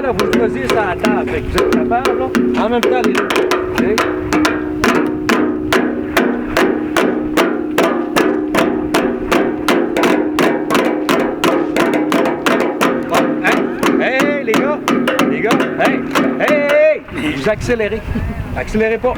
là, vous le choisissez à la table. Fait que vous êtes capable, là. En même temps, les deux. OK? Bon, hein? Hey, les gars! Les gars! Hey! Hey! Hey! Vous accélérez. Accélérez pas.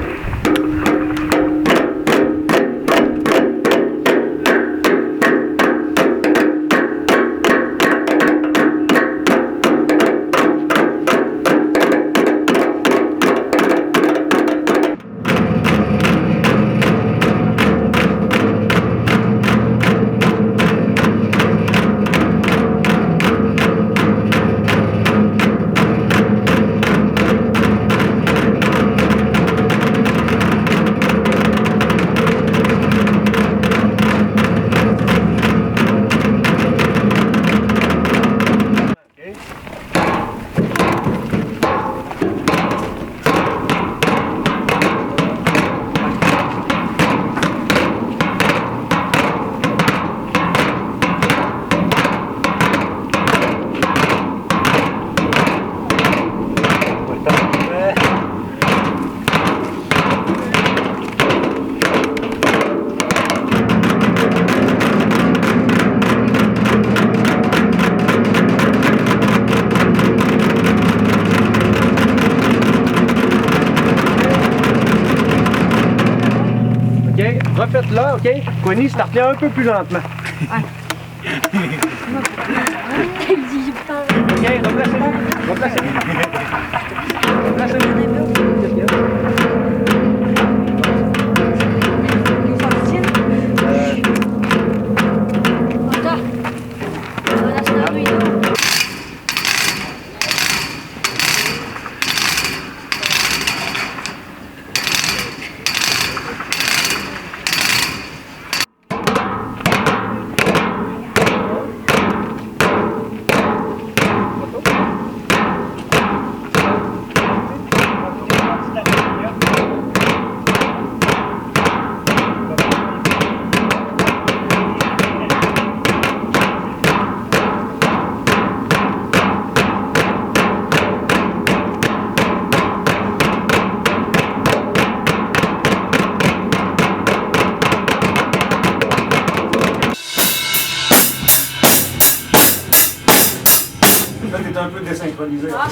Refaites-le, OK? Connie, startez un peu plus lentement. OK, replacez-le. Replacez-le. Replacez-le. Qu'est-ce qu'il y a? Là, t'es un peu désynchronisé. Ah.